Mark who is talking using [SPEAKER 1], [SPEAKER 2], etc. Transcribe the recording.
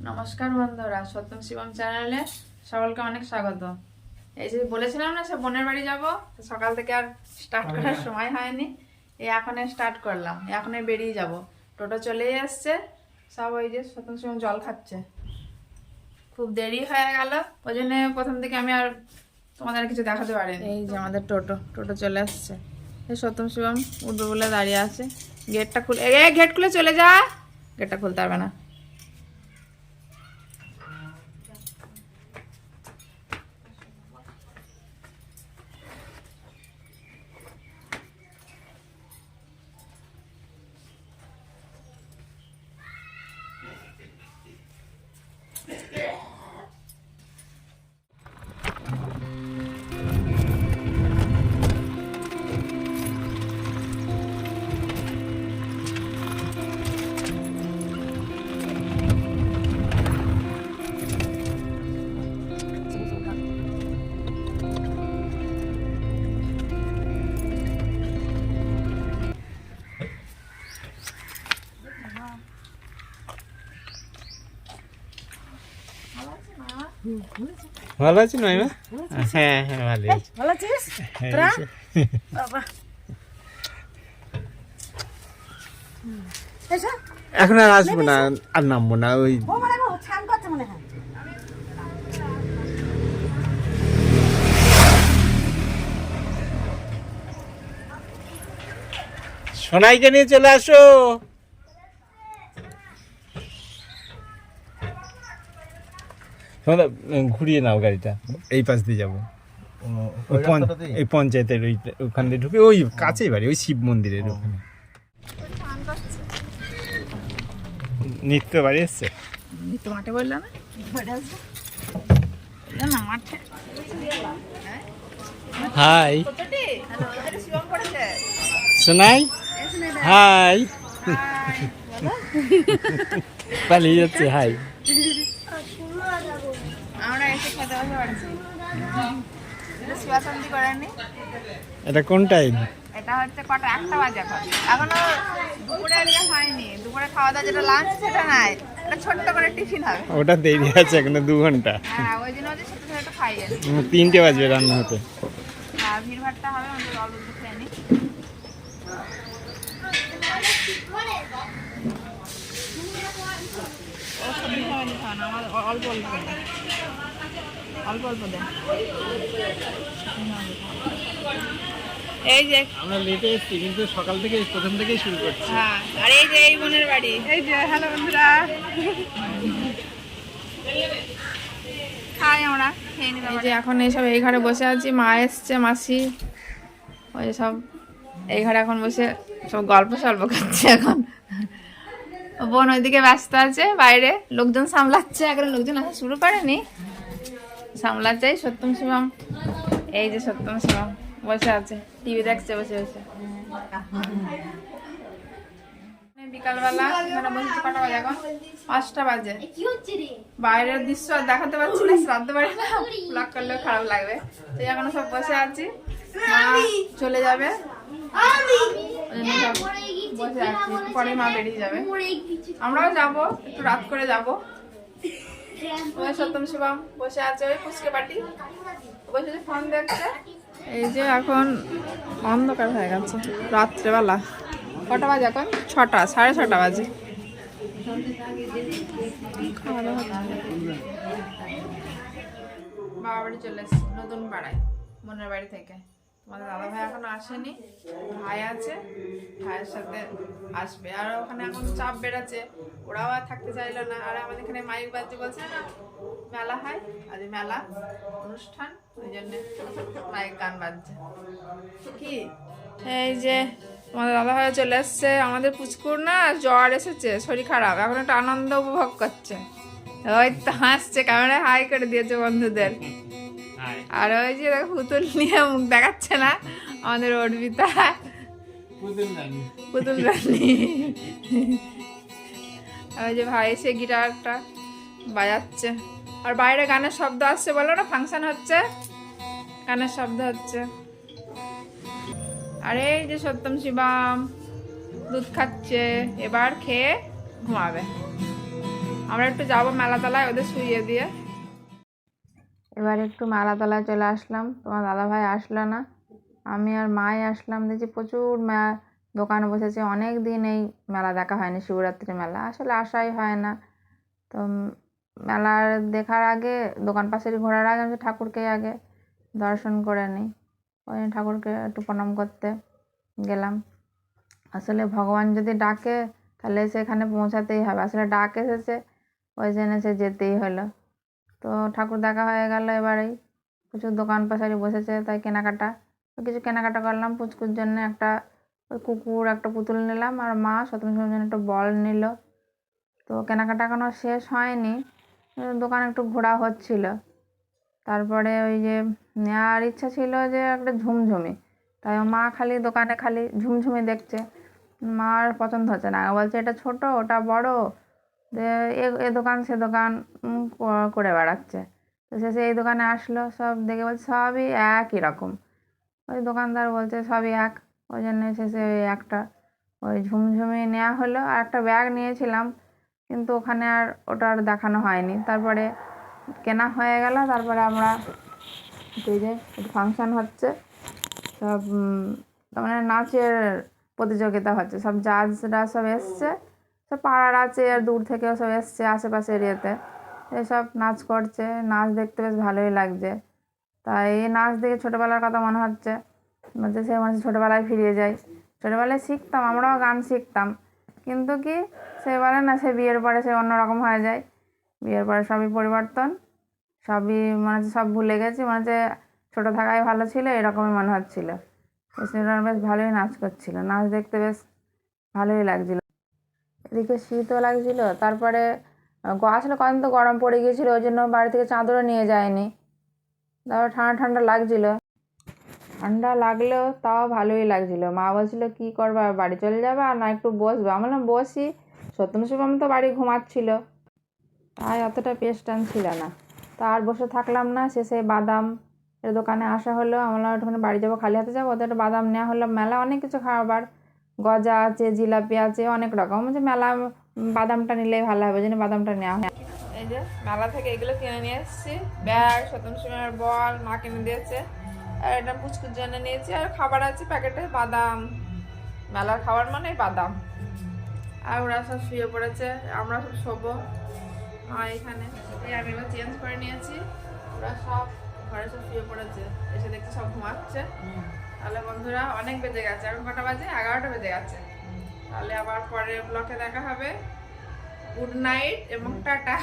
[SPEAKER 1] নমস্কার বন্ধুরা, সত্যম শিবম চ্যানেলে সকলকে অনেক স্বাগত। এই যে বলেছিলাম না সে বোনের বাড়ি যাব, সকাল থেকে আর স্টার্ট করার সময় হয়নি। এখন স্টার্ট করলাম, এখন বেরিয়ে যাব। টোটো চলেই আসছে, সব ওই যে সত্যম শিবম জল খাচ্ছে। খুব দেরি হয়ে গেল, ওই জন্য প্রথম থেকে আমি আর তোমাদের কিছু দেখাতে পারিনি। এই যে আমাদের টোটো চলে আসছে। এই সত্যম শিবম উঠবে বলে দাঁড়িয়ে আছে। গেটটা খুলে, গেট খুলে চলে যা। গেটটা খুলতে পারবে না।
[SPEAKER 2] ভালো আছি নয়? হ্যাঁ হ্যাঁ ভালো আছি।
[SPEAKER 3] ভালো আছিস তোরা? বাবা এসো।
[SPEAKER 2] এখন আর আসবো না, আর নামবো না। ওই
[SPEAKER 3] ও মানে ছান করছে মনে হয়।
[SPEAKER 2] সোনাইকে নিয়ে চলে আসো। ঘুরিয়ে নাও গাড়িটা, এই পাশ দিয়ে যাবো। এই পঞ্চায়েতের ওখান দিয়ে ঢুকে ওই কাছেই বাড়ি, ওই শিব মন্দিরের ওখানে। নিত্য বাড়ি এসছে।
[SPEAKER 1] নিত্য মাঠে বললো না, মাঠে।
[SPEAKER 2] Hi Sonai, hi. পালিয়ে যাচ্ছে। হাই,
[SPEAKER 1] আমরা এসে খেতে বসে পারছি। শিবাশান্তি করেনি।
[SPEAKER 2] এটা কোন টাইম?
[SPEAKER 1] এটা হচ্ছে কটা, 1টা বাজে এখন। এখনো দুপুরে ইয়ে হয়নি। দুপুরে খাওয়া দাওয়া যেটা লাঞ্চ সেটা নাই, এটা ছোট্ট করে টিফিন হবে।
[SPEAKER 2] ওটা দেরি আছে, এখনো 2 ঘন্টা।
[SPEAKER 1] হ্যাঁ, ওই জন্য ওদের ছোট ছোট খাইয়ে।
[SPEAKER 2] 3টে বাজবে রান্না হতে।
[SPEAKER 1] হ্যাঁ, ভিড় ভাড়টা হবে, আমাদের অল্প একটু খেয়ে নি। ও সবজি খাবে নি, খাওয়া না, আমার অল্প অল্প দেন, অল্প অল্প দেন। এই যে
[SPEAKER 2] আমরা লেটে এসেছি, কিন্তু সকাল থেকে প্রথম থেকেই শুরু করছি।
[SPEAKER 1] হ্যাঁ, আর এই যে এই বোনের বাড়ি। এই যে হ্যালো বন্ধুরা, খাই আমরা, খেয়ে নিলাম। এই যে এখন এইসব এই ঘরে বসে আছি, মা এসছে, মাসি, ওই সব এই ঘরে এখন বসে সব গল্প সল্প করছে। এখন বোন ওইদিকে ব্যস্ত আছে, বাইরে লোকজন সামলাচ্ছে। এখন লোকজন আসা শুরু করেনি, সামলাচ্ছে। সত্যম শিবম, এই যে সত্যম শিবম বসে আছে, টিভি দেখছে বসে বসে। বিকালবেলা এখানে বসেছি, কটা বাজে এখন? 5টা বাজে। বাইরের দৃশ্য আর দেখাতে পারছি না, শ্রাদ্ধ বাড়ি না, ব্লগ করলেও খারাপ লাগবে। তো এখন সব বসে আছি, মা চলে যাবে, বসে আছি। পরে মা বেরিয়ে যাবে, আমরাও যাবো, একটু রাত করে যাবো। ওই সত্যম শিবম বসে আছে, ওই ফুচকে পাটি বসে ফোন দেখছে। এই যে এখন অন্ধকার হয়ে গেছে, রাত্রেবেলা। কটা বাজে এখন? 6টা, 6:30 বাজে। খাওয়া দাওয়া হচ্ছে। বাবা বাড়ি চলে এসেছি, নতুন পাড়ায়, বোনের বাড়ি থেকে। তোমাদের দাদা ভাই এখনো আসেনি, ভাই আছে, ভাইয়ের সাথে আসবে। আর ওখানে এখন চাপ বেড়েছে, ওরাও আর থাকতে চাইলো না। আর আমাদের এখানে মাইক বাজছে, বলছে না মেলা হয়, আজ মেলা অনুষ্ঠান, ওই জন্য মাইক গান বাজছে। কি এই যে তোমাদের দাদা ভাই চলে এসছে। আমাদের পুচকুর না জ্বর এসেছে, শরীর খারাপ, এখন একটু আনন্দ উপভোগ করছে। ওই তো হাসছে, ক্যামেরায় হাই করে দিয়েছে বন্ধুদের। আর ওই যে দেখো পুতুল নিয়ে মুখ দেখাচ্ছে না আমাদের অর্পিতা, পুতুল রানী। ওই যে ভাই এসে গিটারটা বাজাচ্ছে, আর বাইরে গানের শব্দ আসছে। বলো না ফাংশন হচ্ছে, গানের শব্দ হচ্ছে। আর এই যে সত্যম শিবম দুধ খাচ্ছে, এবার খেয়ে ঘুমাবে। আমরা একটু যাবো মেলাতলায় ওদের শুইয়ে দিয়ে। এবার একটু মেলাতলায় চলে আসলাম, তোমার দাদাভাই আসলো না, আমি আর মাই আসলাম। দেখছি প্রচুর দোকান বসেছে, অনেক দিন এই মেলা দেখা হয়নি, শিবরাত্রি মেলা আসলে আসাই হয় না। তো মেলার দেখার আগে, দোকান পাশারি ঘোরার আগে আমি ঠাকুরকে আগে দর্শন করে নিই। ওই ঠাকুরকে একটু প্রণাম করতে গেলাম। আসলে ভগবান যদি ডাকে তাহলে সেখানে পৌঁছাতেই হবে, আসলে ডাক এসেছে ওই জন্য সে যেতেই হলো। তো ঠাকুর দেখা হয়ে গেল, এবারেই প্রচুর দোকান পাশারি বসেছে, তাই কেনাকাটা কিছু কেনাকাটা করলাম। পুচকুর জন্য একটা ওই কুকুর, একটা পুতুল নিলাম, আর মা সপ্তমীর জন্য একটা বল নিল। তো কেনাকাটা এখনও শেষ হয়নি, দোকানে একটু ঘোরা হচ্ছিল। তারপরে ওই যে নেওয়ার ইচ্ছা ছিল যে একটা ঝুমঝুমি, তাই মা খালি দোকানে খালি ঝুমঝুমি দেখছে, মার পছন্দ হচ্ছে না, বলছে এটা ছোট ওটা বড়, এ দোকান সে দোকান করে বেড়াচ্ছে। তো শেষে এই দোকানে আসলো, সব দেখে বলছে সবই একই রকম। ওই দোকানদার বলছে সবই এক, ওই জন্য শেষে ওই একটা ওই ঝুমঝুমি নেওয়া হলো। আর একটা ব্যাগ নিয়েছিলাম, কিন্তু ওখানে আর ওটা আর দেখানো হয়নি। তারপরে কেনা হয়ে গেল। তারপরে আমরা এই যে একটু ফাংশান হচ্ছে, সব তার মানে নাচের প্রতিযোগিতা হচ্ছে, সব জাজরা সব এসছে, সব পাড়ার আছে আর দূর থেকেও সব এসছে আশেপাশে এরিয়াতে, এসব নাচ করছে। নাচ দেখতে বেশ ভালোই লাগছে, তাই এই নাচ দেখে ছোটোবেলার কথা মনে হচ্ছে, বলছে সে মনে হচ্ছে ছোটোবেলায় ফিরে যাই। ছোটোবেলায় শিখতাম, আমরাও গান শিখতাম, কিন্তু কি সে বলে না, সে বিয়ের পরে সে অন্যরকম হয়ে যায়। বিয়ের পরে সবই পরিবর্তন, সবই মনে হচ্ছে সব ভুলে গেছি, মনে হচ্ছে ছোটো থাকাই ভালো ছিল, এরকমই মনে হচ্ছিলো। সেটা বেশ ভালোই নাচ করছিল, নাচ দেখতে বেশ ভালোই লাগছিলো। এদিকে শীতও লাগছিলো। তারপরে আসলে কদিন তো গরম পড়ে গিয়েছিলো, ওই জন্য বাড়ি থেকে চাদরও নিয়ে যায়নি। তারপর ঠান্ডা ঠান্ডা লাগছিলো, ঠান্ডা লাগলেও তাও ভালোই লাগছিলো। মা বলছিল কী করবা, বাড়ি চলে যাবে আর না একটু বসবে? আমি বললাম বসি, সত্যম শুভম তো বাড়ি ঘুমাচ্ছিল, তাই অতটা পেশ টানছিল না। তা আর বসে থাকলাম না, শেষে বাদাম এর দোকানে আসা হলো। আমরা একটুখানি বাড়ি যাবো, খালি হাতে যাবো, ওদের একটা বাদাম নেওয়া হলো। মেলা অনেক কিছু খাবার, গজা আছে, জিলাপি আছে, অনেক রকম, যে মেলা বাদামটা নিলেই ভালো হবে, যেন বাদামটা নেওয়া হয়। এই যে মেলা থেকে এগুলো কিনে নিয়ে এসেছি, ব্যাগ, সত্যম শুভমের বল মা কিনে দিয়েছে, আর এটা পুচকুর জন্য নিয়েছি, আর খাবার আছে প্যাকেটে, বাদাম, মেলার খাবার মানে বাদাম। আর ওরা সব শুয়ে পড়েছে, আমরা সব শোবো। আর এখানে আমি এবার চেঞ্জ করে নিয়েছি, ওরা সব ঘরে সব শুয়ে পড়েছে, এসে দেখতে সব ঘুমাচ্ছে। তাহলে বন্ধুরা অনেক বেজে গেছে, এখন কটা বাজে? 11টা বেজে গেছে। তাহলে আবার পরের ব্লকে দেখা হবে। গুড নাইট এবং টাটা।